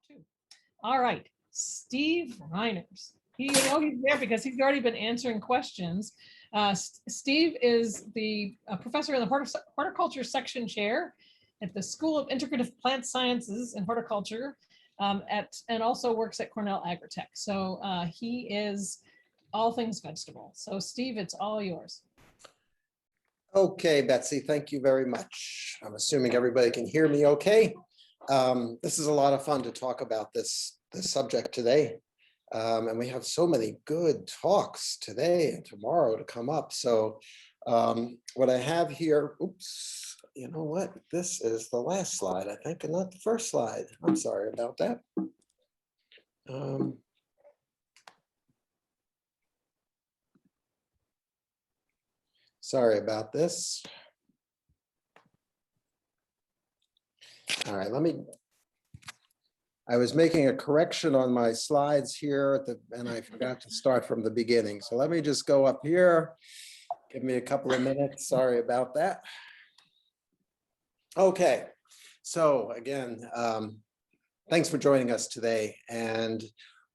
too. All right, Steve Reiners. He's there because he's already been answering questions. Steve is the professor in the horticulture section chair at the School of Integrative Plant Sciences and Horticulture and also works at Cornell Agritech. So he is all things vegetable. So Steve, it's all yours. Okay, Betsy, thank you very much. I'm assuming everybody can hear me okay. This is a lot of fun to talk about this subject today. And we have so many good talks today and tomorrow to come up. So what I have here, oops, you know what? This is the last slide, I think, and not the first slide. I'm sorry about that. Sorry about this. All right, I was making a correction on my slides here and I forgot to start from the beginning. So let me just go up here. Give me a couple of minutes. Sorry about that. Okay, so again, thanks for joining us today. And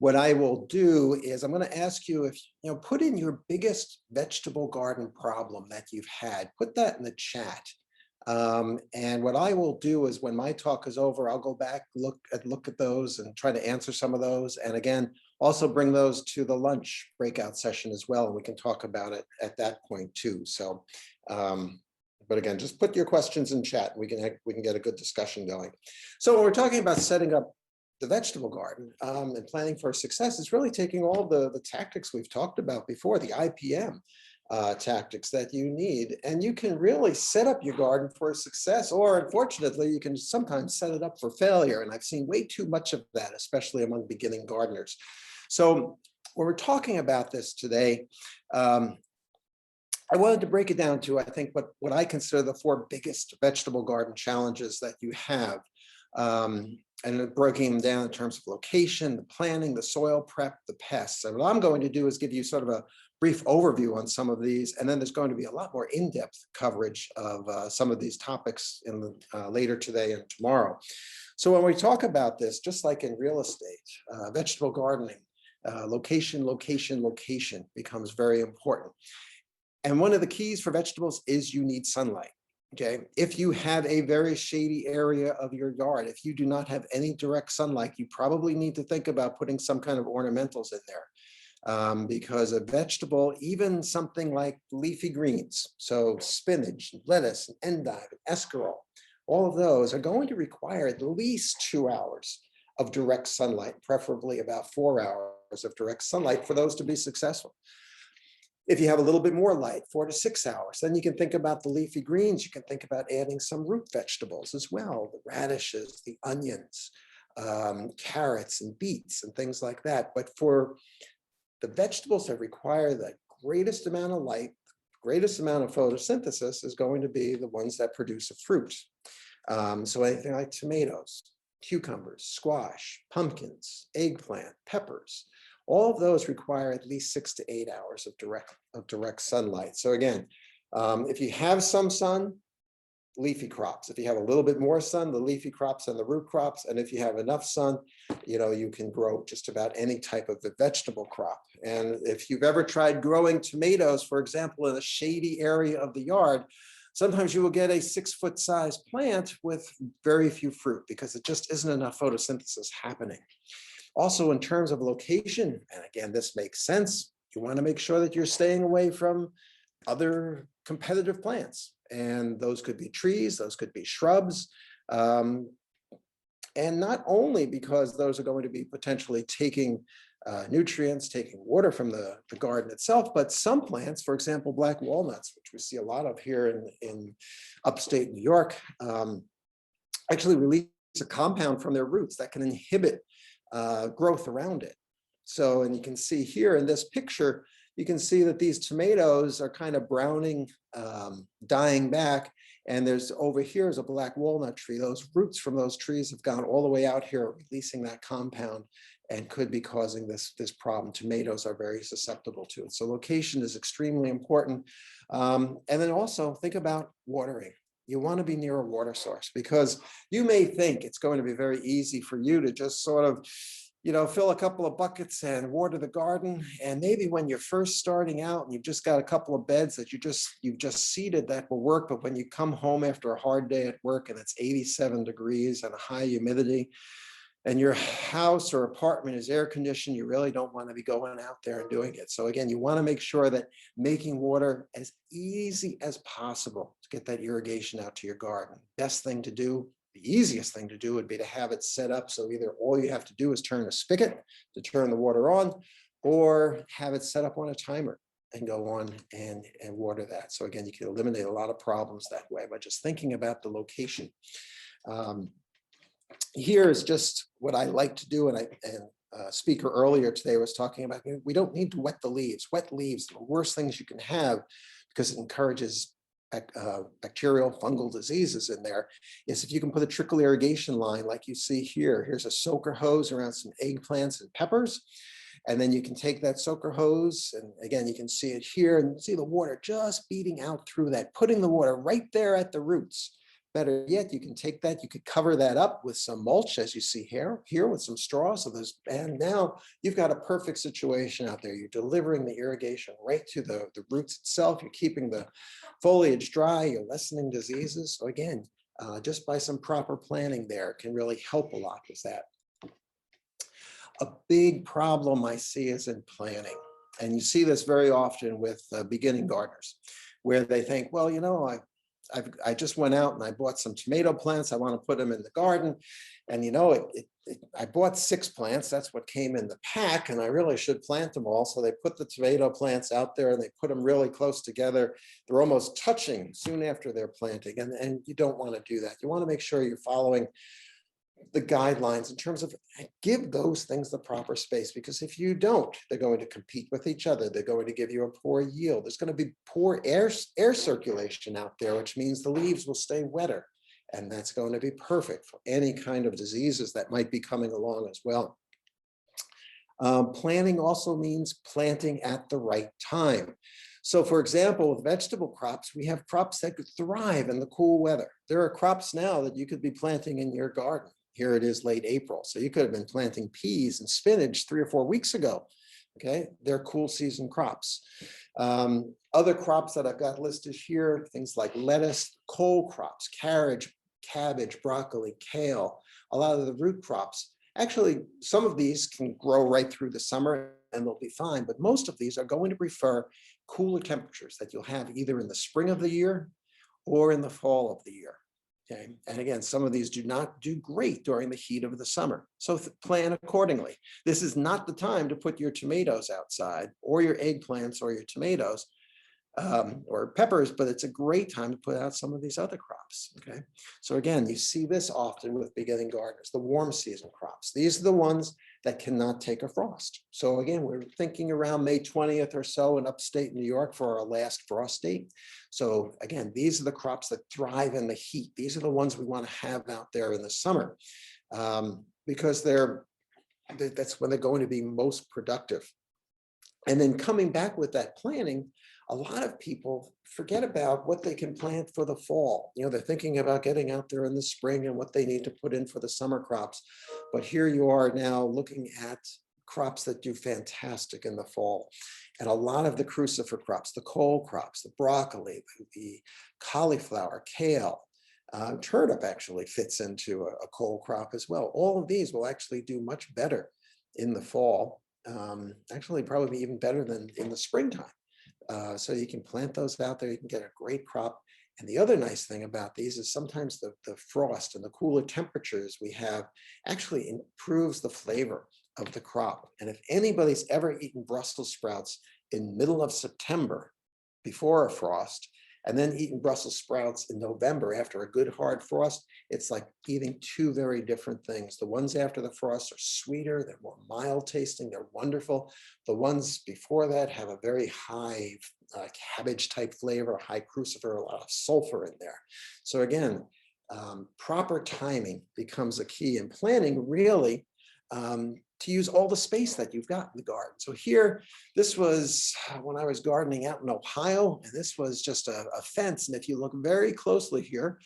what I will do is I'm going to ask you if, put in your biggest vegetable garden problem that you've had, put that in the chat. And what I will do is when my talk is over, I'll go back, look at those and try to answer some of those. And again, also bring those to the lunch breakout session as well. And we can talk about it at that point too. So, but again, just put your questions in chat. We can get a good discussion going. So when we're talking about setting up the vegetable garden and planning for success, it's really taking all the tactics we've talked about before, the IPM tactics that you need, and you can really set up your garden for success, or unfortunately, you can sometimes set it up for failure. And I've seen way too much of that, especially among beginning gardeners. So when we're talking about this today, I wanted to break it down to, I think, what I consider the 4 biggest vegetable garden challenges that you have. And breaking them down in terms of location, the planning, the soil prep, the pests. And what I'm going to do is give you sort of a brief overview on some of these, and then there's going to be a lot more in-depth coverage of some of these topics in the later today and tomorrow. So when we talk about this, just like in real estate, vegetable gardening, location becomes very important. And one of the keys for vegetables is you need sunlight. Okay, if you have a very shady area of your yard, if you do not have any direct sunlight, you probably need to think about putting some kind of ornamentals in there. Because a vegetable, even something like leafy greens, so spinach, lettuce, and endive, and escarole, all of those are going to require at least 2 hours of direct sunlight, preferably about 4 hours of direct sunlight for those to be successful. If you have a little bit more light, 4 to 6 hours, then you can think about the leafy greens. You can think about adding some root vegetables as well, the radishes, the onions, carrots and beets and things like that. But for the vegetables that require the greatest amount of light, greatest amount of photosynthesis is going to be the ones that produce a fruit. So anything like tomatoes, cucumbers, squash, pumpkins, eggplant, peppers, all of those require at least 6 to 8 hours of direct sunlight. So again, if you have some sun, leafy crops. If you have a little bit more sun, the leafy crops and the root crops. And if you have enough sun, you can grow just about any type of the vegetable crop. And if you've ever tried growing tomatoes, for example, in a shady area of the yard, sometimes you will get a 6-foot size plant with very few fruit because it just isn't enough photosynthesis happening. Also, in terms of location, and again, this makes sense, you want to make sure that you're staying away from other competitive plants. And those could be trees, those could be shrubs. And not only because those are going to be potentially taking nutrients, taking water from the garden itself, but some plants, for example, black walnuts, which we see a lot of here in upstate New York, actually release a compound from their roots that can inhibit growth around it. So, and you can see here in this picture, you can see that these tomatoes are kind of browning, dying back. And there's over here is a black walnut tree. Those roots from those trees have gone all the way out here, releasing that compound and could be causing this problem. Tomatoes are very susceptible to it. So location is extremely important. And then also think about watering. you want to be near a water source, because you may think it's going to be very easy for you to just sort of, fill a couple of buckets and water the garden. And maybe when you're first starting out and you've just got a couple of beds that you've just seeded, that will work. But when you come home after a hard day at work and it's 87 degrees and a high humidity, and your house or apartment is air conditioned, you really don't want to be going out there and doing it. So again, you want to make sure that making water as easy as possible to get that irrigation out to your garden. Best thing to do, the easiest thing to do, would be to have it set up so either all you have to do is turn a spigot to turn the water on, or have it set up on a timer and go on and water that. So again, you can eliminate a lot of problems that way by just thinking about the location. Here is just what I like to do, and speaker earlier today was talking about, we don't need to wet the leaves. Wet leaves, the worst things you can have, because it encourages bacterial fungal diseases in there, is if you can put a trickle irrigation line like you see here. Here's a soaker hose around some eggplants and peppers. And then you can take that soaker hose, and again, you can see it here, and see the water just beating out through that, putting the water right there at the roots. Better yet, you can take that, you could cover that up with some mulch, as you see here with some straw. And now you've got a perfect situation out there. You're delivering the irrigation right to the roots itself. You're keeping the foliage dry. You're lessening diseases. So again, just by some proper planning there can really help a lot with that. A big problem I see is in planning. And you see this very often with beginning gardeners, where they think, well, I just went out and I bought some tomato plants. I want to put them in the garden. And I bought 6 plants. That's what came in the pack. And I really should plant them all. So they put the tomato plants out there and they put them really close together. They're almost touching soon after they're planting. And you don't want to do that. You want to make sure you're following the guidelines in terms of give those things the proper space, because if you don't, they're going to compete with each other. They're going to give you a poor yield. There's going to be poor air circulation out there, which means the leaves will stay wetter, and that's going to be perfect for any kind of diseases that might be coming along as well. Planting also means planting at the right time. So for example, with vegetable crops, we have crops that could thrive in the cool weather. There are crops now that you could be planting in your garden. Here it is late April. So you could have been planting peas and spinach 3 or 4 weeks ago. Okay, they're cool season crops. Other crops that I've got listed here, things like lettuce, cole crops, cabbage, broccoli, kale, a lot of the root crops. Actually, some of these can grow right through the summer and they'll be fine, but most of these are going to prefer cooler temperatures that you'll have either in the spring of the year or in the fall of the year. Okay, and again, some of these do not do great during the heat of the summer. So plan accordingly. This is not the time to put your tomatoes outside, or your eggplants, or your tomatoes, or peppers, but it's a great time to put out some of these other crops. Okay, so again, you see this often with beginning gardeners, the warm season crops. These are the ones that cannot take a frost. So again, we're thinking around May 20th or so in upstate New York for our last frost date. So again, these are the crops that thrive in the heat. These are the ones we want to have out there in the summer, because that's when they're going to be most productive. And then coming back with that planning, a lot of people forget about what they can plant for the fall. They're thinking about getting out there in the spring and what they need to put in for the summer crops. But here you are now looking at crops that do fantastic in the fall. And a lot of the crucifer crops, the cole crops, the broccoli, the cauliflower, kale, turnip actually fits into a cole crop as well. All of these will actually do much better in the fall. Actually, probably even better than in the springtime. So you can plant those out there, you can get a great crop. And the other nice thing about these is sometimes the frost and the cooler temperatures we have actually improves the flavor of the crop. And if anybody's ever eaten Brussels sprouts in middle of September before a frost, and then eating Brussels sprouts in November after a good hard frost, it's like eating 2 very different things. The ones after the frost are sweeter, they're more mild tasting, they're wonderful. The ones before that have a very high cabbage type flavor, high crucifer, a lot of sulfur in there. So again, proper timing becomes a key, and planning really to use all the space that you've got in the garden. So here, this was when I was gardening out in Ohio, and this was just a fence. And if you look very closely here,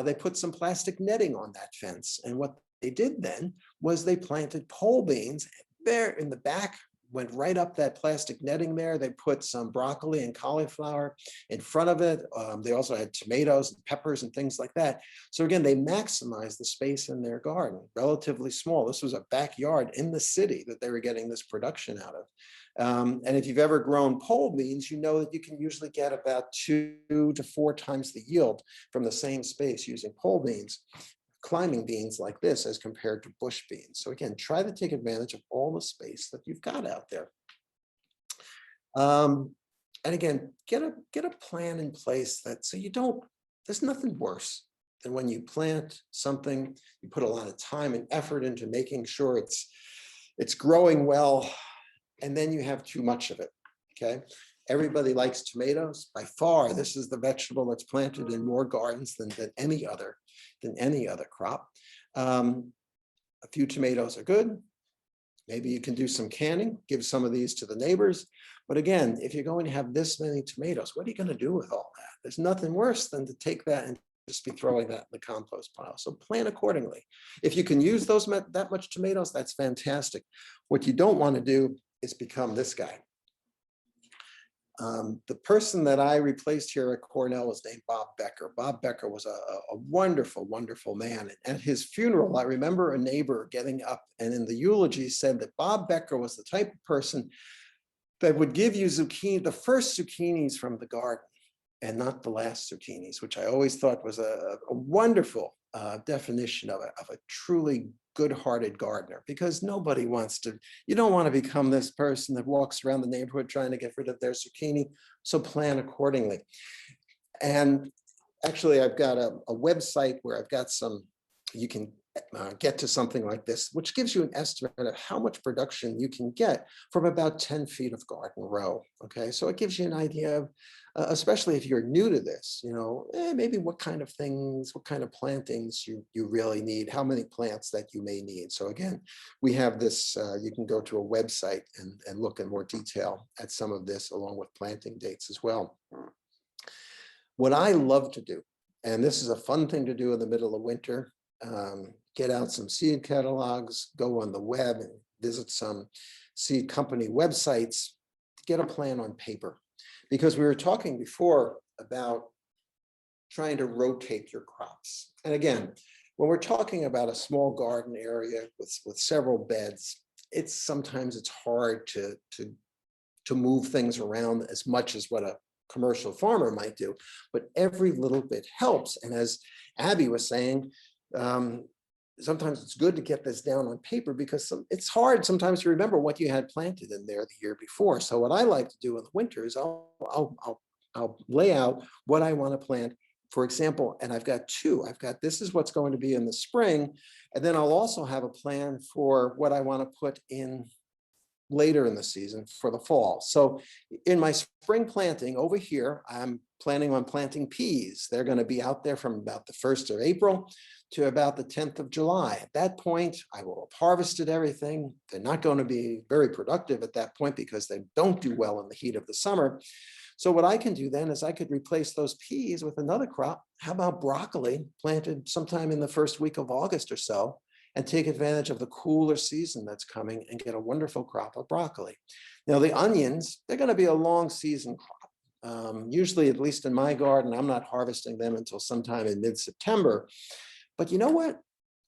they put some plastic netting on that fence. And what they did then was they planted pole beans there in the back, went right up that plastic netting there. They put some broccoli and cauliflower in front of it. They also had tomatoes and peppers and things like that. So again, they maximized the space in their garden, relatively small. This was a backyard in the city that they were getting this production out of. And if you've ever grown pole beans, you know that you can usually get about 2 to 4 times the yield from the same space using pole beans, climbing beans like this, as compared to bush beans. So again, try to take advantage of all the space that you've got out there. And again, get a plan in place that, so you don't, there's nothing worse than when you plant something, you put a lot of time and effort into making sure it's growing well, and then you have too much of it, okay? Everybody likes tomatoes. By far, this is the vegetable that's planted in more gardens than any other crop. A few tomatoes are good. Maybe you can do some canning, give some of these to the neighbors. But again, if you're going to have this many tomatoes, what are you going to do with all that? There's nothing worse than to take that and just be throwing that in the compost pile. So plan accordingly. If you can use that much tomatoes, that's fantastic. What you don't want to do is become this guy. The person that I replaced here at Cornell was named Bob Becker. Bob Becker was a wonderful, wonderful man. And at his funeral, I remember a neighbor getting up and in the eulogy said that Bob Becker was the type of person that would give you zucchini, the first zucchinis from the garden, and not the last zucchinis, which I always thought was a wonderful definition of a truly good-hearted gardener, because nobody wants to, you don't want to become this person that walks around the neighborhood trying to get rid of their zucchini. So plan accordingly. And actually, I've got a website where I've got some, you can get to something like this, which gives you an estimate of how much production you can get from about 10 feet of garden row. Okay, so it gives you an idea of, especially if you're new to this, you know, maybe what kind of things, what kind of plantings you really need, how many plants that you may need. So again, we have this, you can go to a website and look in more detail at some of this, along with planting dates as well. What I love to do, and this is a fun thing to do in the middle of winter, get out some seed catalogs, go on the web and visit some seed company websites, get a plan on paper. Because we were talking before about trying to rotate your crops. And again, when we're talking about a small garden area with several beds, sometimes it's hard to move things around as much as what a commercial farmer might do, but every little bit helps. And as Abby was saying, sometimes it's good to get this down on paper, because it's hard sometimes to remember what you had planted in there the year before. So what I like to do in the winter is I'll lay out what I want to plant, for example, and I've got two. This is what's going to be in the spring, and then I'll also have a plan for what I want to put in later in the season for the fall. So in my spring planting over here, I'm planning on planting peas. They're going to be out there from about the 1st of April to about the 10th of July. At that point, I will have harvested everything. They're not going to be very productive at that point because they don't do well in the heat of the summer. So what I can do then is I could replace those peas with another crop. How about broccoli planted sometime in the first week of August or so, and take advantage of the cooler season that's coming and get a wonderful crop of broccoli. Now the onions, they're going to be a long season crop. Usually, at least in my garden, I'm not harvesting them until sometime in mid-September. But you know what?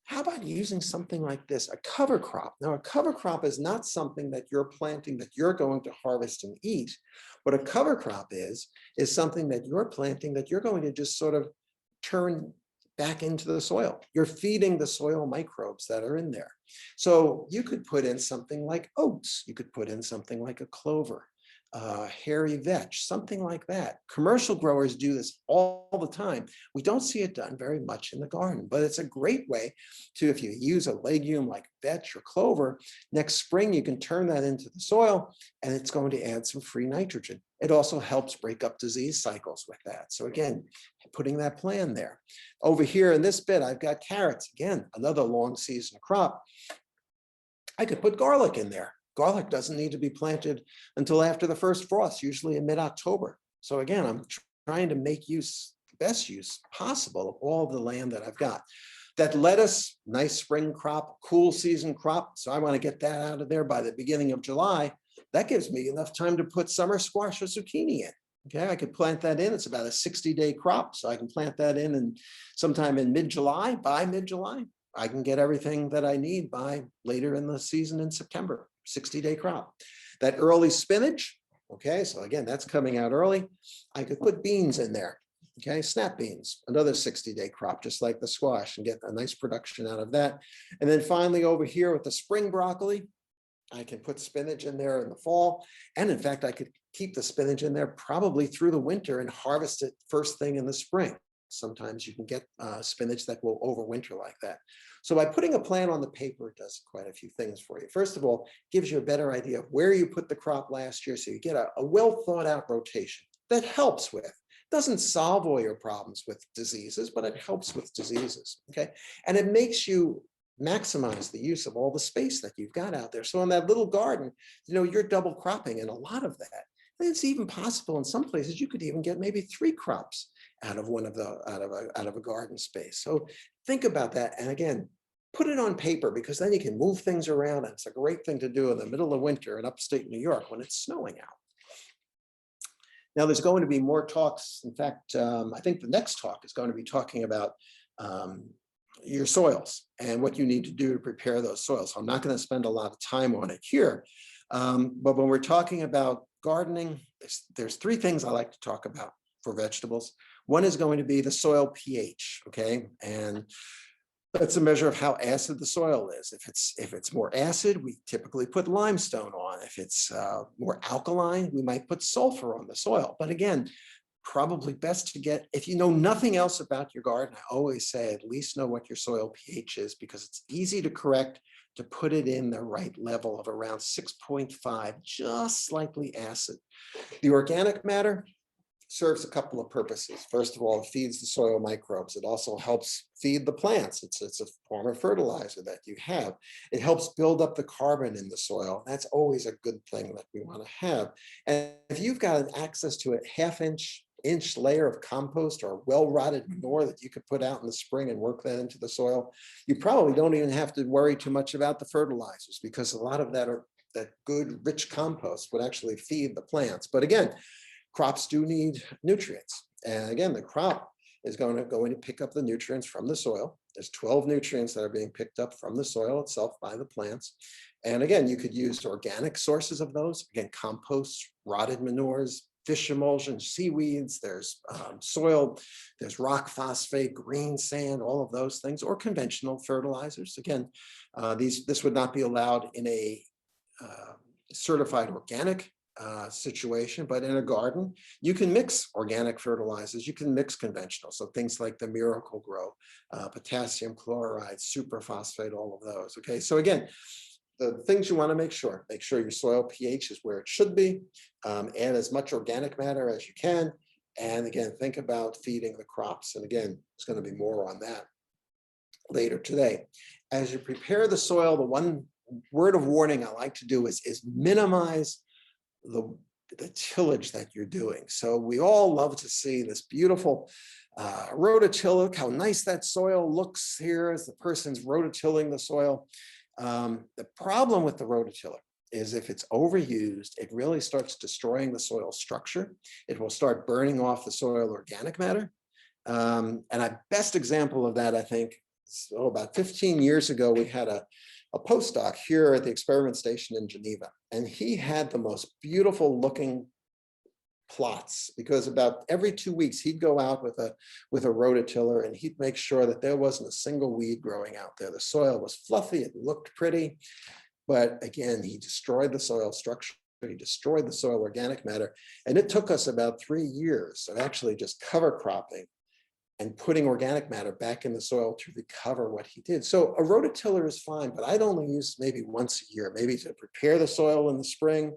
How about using something like this, a cover crop? Now, a cover crop is not something that you're planting that you're going to harvest and eat. What a cover crop is something that you're planting that you're going to just sort of turn back into the soil. You're feeding the soil microbes that are in there. So you could put in something like oats. You could put in something like a clover, hairy vetch, something like that. Commercial growers do this all the time. We don't see it done very much in the garden, but it's a great way to, if you use a legume like vetch or clover, next spring you can turn that into the soil and it's going to add some free nitrogen. It also helps break up disease cycles with that. So again, putting that plan there. Over here in this bed, I've got carrots. Again, another long season crop. I could put garlic in there. Garlic doesn't need to be planted until after the first frost, usually in mid-October. So again, I'm trying to make the best use possible of all of the land that I've got. That lettuce, nice spring crop, cool season crop. So I want to get that out of there by the beginning of July. That gives me enough time to put summer squash or zucchini in. Okay, I could plant that in. It's about a 60-day crop. So I can plant that in and sometime in mid-July, by mid-July, I can get everything that I need by later in the season in September, 60-day crop. That early spinach, okay, so again, that's coming out early. I could put beans in there. Okay, snap beans, another 60-day crop, just like the squash, and get a nice production out of that. And then finally over here with the spring broccoli, I can put spinach in there in the fall. And in fact, I could keep the spinach in there probably through the winter and harvest it first thing in the spring. Sometimes you can get spinach that will overwinter like that. So by putting a plan on the paper, it does quite a few things for you. First of all, gives you a better idea of where you put the crop last year. So you get a well thought out rotation that helps with. Doesn't solve all your problems with diseases, but it helps with diseases, okay? And it makes you maximize the use of all the space that you've got out there. So in that little garden, you're double cropping in a lot of that. And it's even possible in some places you could even get maybe 3 crops out of out of a garden space. So think about that. And again, put it on paper, because then you can move things around. And it's a great thing to do in the middle of winter in upstate New York when it's snowing out. Now, there's going to be more talks. In fact, I think the next talk is going to be talking about your soils and what you need to do to prepare those soils. I'm not going to spend a lot of time on it here, but when we're talking about gardening, there's 3 things I like to talk about for vegetables. One is going to be the soil pH, okay? And that's a measure of how acid the soil is. If it's more acid, we typically put limestone on. If it's more alkaline, we might put sulfur on the soil. But again, probably best to get, if you know nothing else about your garden, I always say at least know what your soil pH is, because it's easy to correct, to put it in the right level of around 6.5, just slightly acid. The organic matter serves a couple of purposes. First of all, it feeds the soil microbes. It also helps feed the plants. It's a form of fertilizer that you have. It helps build up the carbon in the soil. That's always a good thing that we want to have. And if you've got access to a half-inch layer of compost or well-rotted manure that you could put out in the spring and work that into the soil, you probably don't even have to worry too much about the fertilizers, because a lot of that good, rich compost would actually feed the plants. But again, crops do need nutrients. And again, the crop is going to pick up the nutrients from the soil. There's 12 nutrients that are being picked up from the soil itself by the plants. And again, you could use organic sources of those. Again, compost, rotted manures, fish emulsion, seaweeds, there's soil, there's rock phosphate, green sand, all of those things, or conventional fertilizers. Again, this would not be allowed in a certified organic situation, but in a garden, you can mix organic fertilizers, you can mix conventional. So things like the Miracle-Gro, potassium chloride, superphosphate, all of those. Okay, so again, the things you want to make sure your soil pH is where it should be, add as much organic matter as you can, and again, think about feeding the crops. And again, there's going to be more on that later today. As you prepare the soil, the one word of warning I like to do is minimize the tillage that you're doing. So we all love to see this beautiful rototiller. Look how nice that soil looks here as the person's rototilling the soil. The problem with the rototiller is if it's overused, it really starts destroying the soil structure. It will start burning off the soil organic matter. And a best example of that, I think, about 15 years ago, we had a postdoc here at the experiment station in Geneva, and he had the most beautiful looking plots, because about every 2 weeks he'd go out with a rototiller and he'd make sure that there wasn't a single weed growing out there. The soil was fluffy, it looked pretty, but again, he destroyed the soil structure, he destroyed the soil organic matter, and it took us about 3 years of actually just cover cropping and putting organic matter back in the soil to recover what he did. So a rototiller is fine, but I'd only use maybe once a year, maybe to prepare the soil in the spring,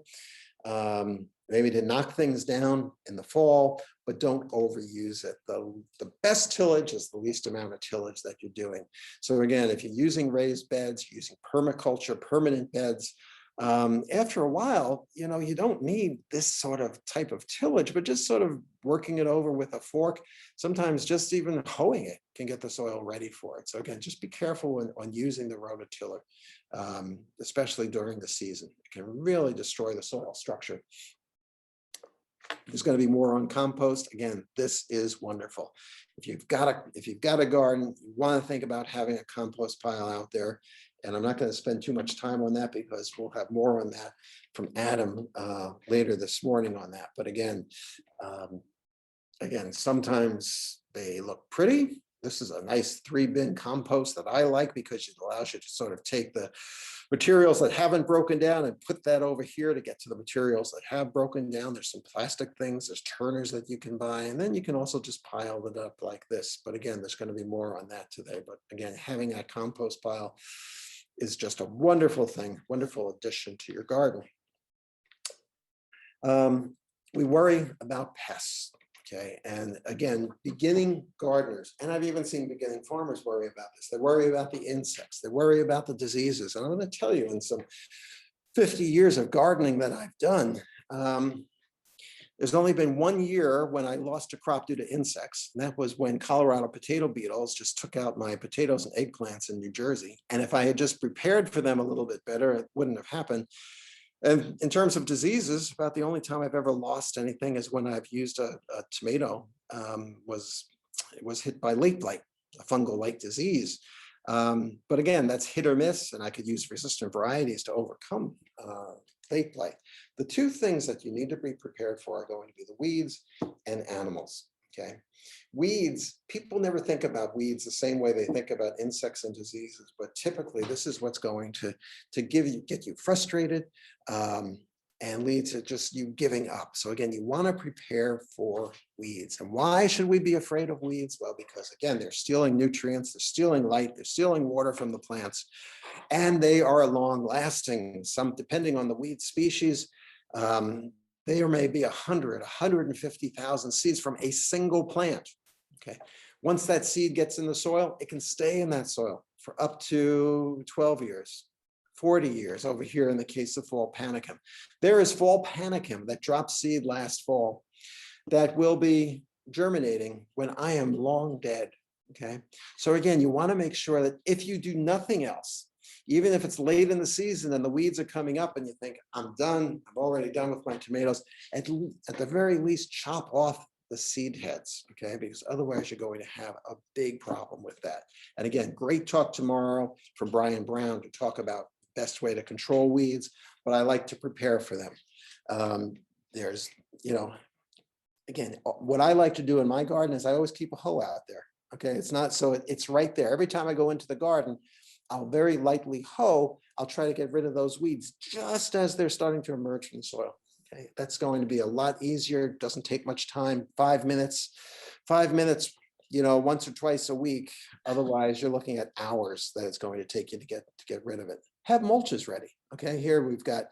maybe to knock things down in the fall, but don't overuse it. The best tillage is the least amount of tillage that you're doing. So again, if you're using raised beds, using permaculture, permanent beds, after a while, you don't need this sort of type of tillage, but just sort of working it over with a fork. Sometimes just even hoeing it can get the soil ready for it. So again, just be careful when using the rototiller, especially during the season. It can really destroy the soil structure. There's going to be more on compost. Again, this is wonderful. If you've got a garden, you want to think about having a compost pile out there. And I'm not going to spend too much time on that because we'll have more on that from Adam later this morning on that. But again, sometimes they look pretty. This is a nice 3-bin compost that I like because it allows you to sort of take the materials that haven't broken down and put that over here to get to the materials that have broken down. There's some plastic things, there's turners that you can buy, and then you can also just pile it up like this. But again, there's going to be more on that today. But again, having that compost pile is just a wonderful thing, wonderful addition to your garden. We worry about pests. Okay, and again, beginning gardeners, and I've even seen beginning farmers worry about this. They worry about the insects, they worry about the diseases. And I'm going to tell you, in some 50 years of gardening that I've done, there's only been 1 year when I lost a crop due to insects. And that was when Colorado potato beetles just took out my potatoes and eggplants in New Jersey. And if I had just prepared for them a little bit better, it wouldn't have happened. And in terms of diseases, about the only time I've ever lost anything is when I've used a tomato, it was hit by late blight, a fungal-like disease. But again, that's hit or miss, and I could use resistant varieties to overcome late blight. The two things that you need to be prepared for are going to be the weeds and animals. Okay, weeds, people never think about weeds the same way they think about insects and diseases, but typically this is what's going to get you frustrated and lead to just you giving up. So again, you want to prepare for weeds. And why should we be afraid of weeds? Well, because again, they're stealing nutrients, they're stealing light, they're stealing water from the plants, and they are long lasting. Some, depending on the weed species, there may be 100, 150,000 seeds from a single plant. Okay. Once that seed gets in the soil, it can stay in that soil for up to 12 years, 40 years over here in the case of fall panicum. There is fall panicum that dropped seed last fall that will be germinating when I am long dead. Okay. So again, you want to make sure that if you do nothing else, even if it's late in the season and the weeds are coming up and you think, I'm done, I'm already done with my tomatoes, at the very least, chop off the seed heads, okay? Because otherwise you're going to have a big problem with that. And again, great talk tomorrow from Brian Brown to talk about the best way to control weeds, but I like to prepare for them. There's, again, what I like to do in my garden is I always keep a hoe out there, okay? It's not so, it's right there. Every time I go into the garden, I'll very lightly hoe. I'll try to get rid of those weeds just as they're starting to emerge from the soil. Okay, that's going to be a lot easier. Doesn't take much time. 5 minutes, once or twice a week. Otherwise, you're looking at hours that it's going to take you to get rid of it. Have mulches ready. Okay, here we've got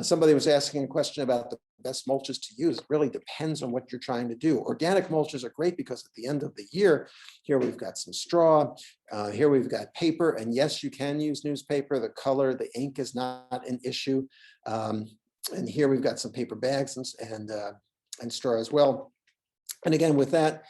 somebody was asking a question about the best mulches to use. It really depends on what you're trying to do. Organic mulches are great because at the end of the year, here we've got some straw, here we've got paper, and yes, you can use newspaper. The color, the ink is not an issue. And here we've got some paper bags and straw as well. And again, with that,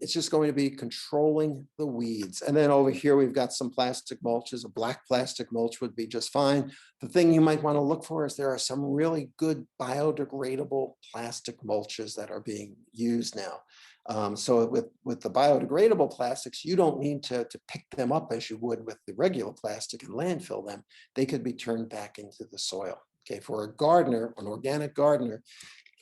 it's just going to be controlling the weeds. And then over here, we've got some plastic mulches. A black plastic mulch would be just fine. The thing you might want to look for is there are some really good biodegradable plastic mulches that are being used now. So with the biodegradable plastics, you don't need to pick them up as you would with the regular plastic and landfill them. They could be turned back into the soil. Okay, for a gardener, an organic gardener,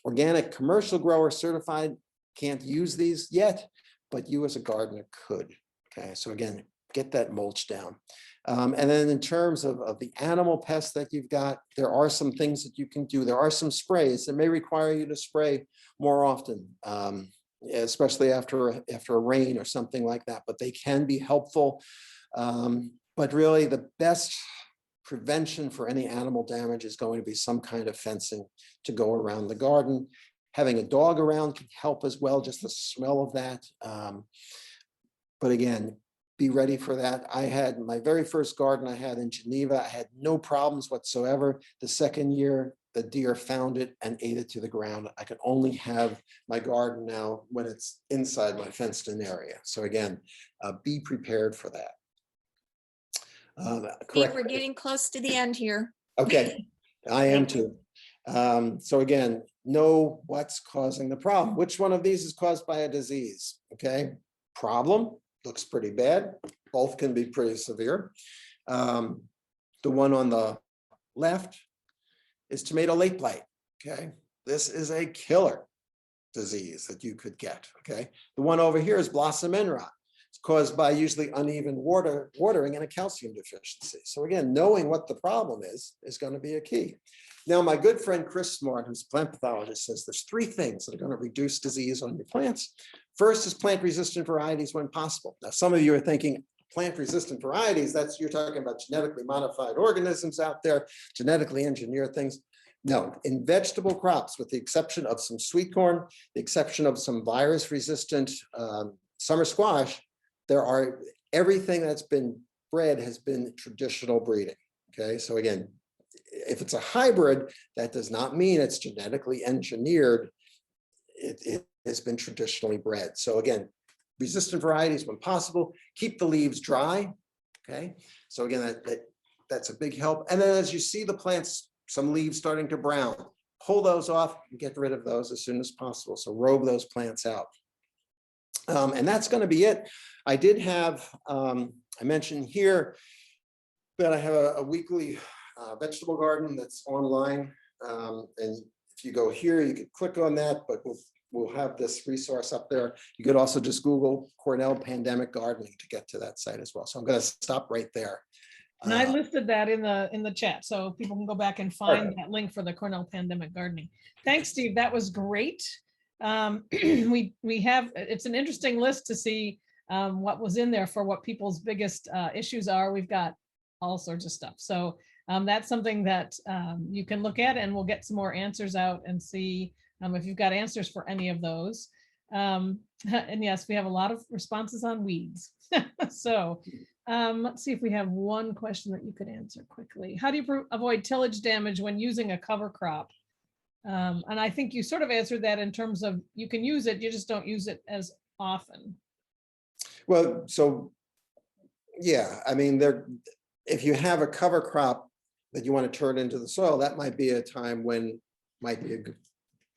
organic commercial grower certified, can't use these yet, but you as a gardener could. Okay, so again, get that mulch down. And then in terms of the animal pests that you've got, there are some things that you can do. There are some sprays that may require you to spray more often, especially after a rain or something like that, but they can be helpful. But really the best prevention for any animal damage is going to be some kind of fencing to go around the garden. Having a dog around can help as well, just the smell of that. But again, be ready for that. I had my very first garden I had in Geneva. I had no problems whatsoever. The second year, the deer found it and ate it to the ground. I can only have my garden now when it's inside my fenced in area. So again, be prepared for that. Steve, Correct. we're getting close to the end here. Okay, I am too. So again, know what's causing the problem. Which one of these is caused by a disease? Okay, problem looks pretty bad. Both can be pretty severe. The one on the left is tomato late blight. Okay, this is a killer disease that you could get. Okay, the one over here is blossom end rot. It's caused by usually uneven watering and a calcium deficiency. So again, knowing what the problem is going to be a key. Now, my good friend Chris Smart, who's a plant pathologist, says there's 3 things that are going to reduce disease on your plants. First is plant-resistant varieties when possible. Now, some of you are thinking plant-resistant varieties, that's you're talking about genetically modified organisms out there, genetically engineered things. No, in vegetable crops, with the exception of some sweet corn, the exception of some virus-resistant summer squash, everything that's been bred has been traditional breeding. Okay, so again, if it's a hybrid, that does not mean it's genetically engineered. It has been traditionally bred. So again, resistant varieties when possible, keep the leaves dry. Okay, so again, that's a big help. And then as you see the plants, some leaves starting to brown, pull those off and get rid of those as soon as possible. So robe those plants out. And that's going to be it. I did have, I mentioned here that I have a weekly vegetable garden that's online. And if you go here, you could click on that, but we'll have this resource up there. You could also just Google Cornell Pandemic Gardening to get to that site as well. So I'm going to stop right there. And I listed that in the chat, so people can go back and find that link for the Cornell Pandemic Gardening. Thanks, Steve. That was great. We have, it's an interesting list to see what was in there for what people's biggest issues are. We've got all sorts of stuff. So that's something that you can look at, and we'll get some more answers out and see if you've got answers for any of those. And yes, we have a lot of responses on weeds. So let's see if we have one question that you could answer quickly. How do you avoid tillage damage when using a cover crop? And I think you sort of answered that in terms of you can use it, you just don't use it as often. Well, so yeah, I mean, if you have a cover crop that you want to turn into the soil, that might be a time when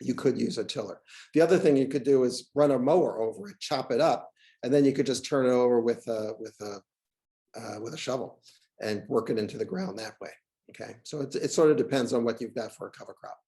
you could use a tiller. The other thing you could do is run a mower over it, chop it up, and then you could just turn it over with a shovel and work it into the ground that way. Okay, so it sort of depends on what you've got for a cover crop.